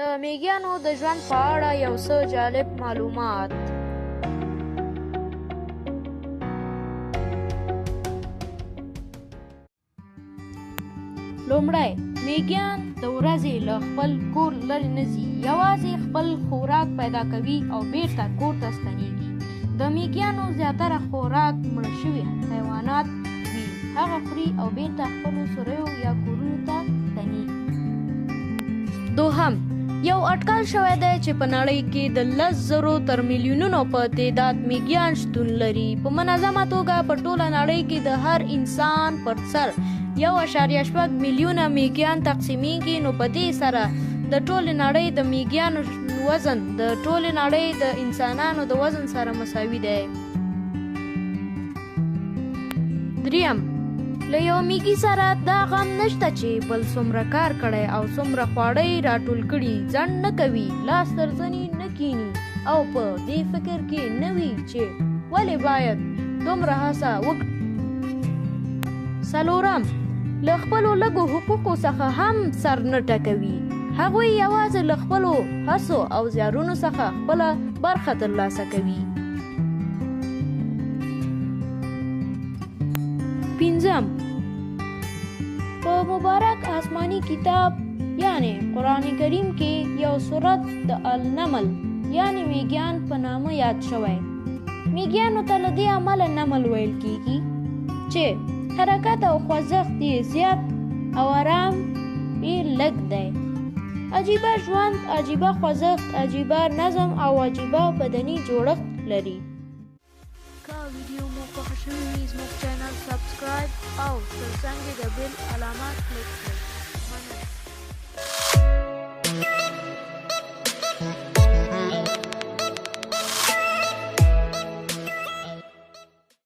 د میږیانو د ژوند په اړه یو څه جالب معلومات. لومړی، میږیان د ورځې له خپل کور لرې نه ځي، یوازې خپل خوراک پیدا کوي او بیرته کور ته ستنېږي. د میږیانو زیاتره خوراک مړه شوي حیوانات وي، هغه خوري او بیرته خپلو سوریو یا کورونو ته ستنېږي. دوهم، یو اټکل شوی دی چې په نړۍ کې د 10,000 تر میلیونونو په تعداد میږیان شتون لري. په منظمه توګه په ټوله نړۍ کې د هر انسان پر سر 1.8 میلیونه میږیان تقسیمیږي، نو په دې سره د ټولې نړۍ د میږیانو وزن د ټولې نړۍ د انسانانو د وزن سره مساوي دی. دریم، له یو میږي سره دا غم نشته چې بل څومره کار کړی او څومره خواړه یې راټول کړي، ځنډ نه کوي، لاس تر زنې نه کیني او په دې فکر کې نه وي چې ولې باید دومره هڅه وکړي. څلورم، له خپلو لږو حقوقو څخه هم سر نه ټکوي، هغوی یوازې له خپلو هڅو او زیارونو څخه خپله برخه ترلاسه کوي. پنځم، په مبارک آسماني کتاب یعنی قرآن کریم کې یو سورت د النمل یعنی میږیان په نامه یاد شوی. میږیانو ته له دې امله نمل ویل کیږي چې حرکت او خوځښت یې زیات او آرام یې لږ دی. عجیبه ژوند، عجیبه خوځښت، عجیبه نظم او عجیبه بدني جوړښت لري. که ویډیو مو خوښه شوې وي زموږ چینل سبسکرایب او ترڅنګ د بیل علامه کلیک کړئ.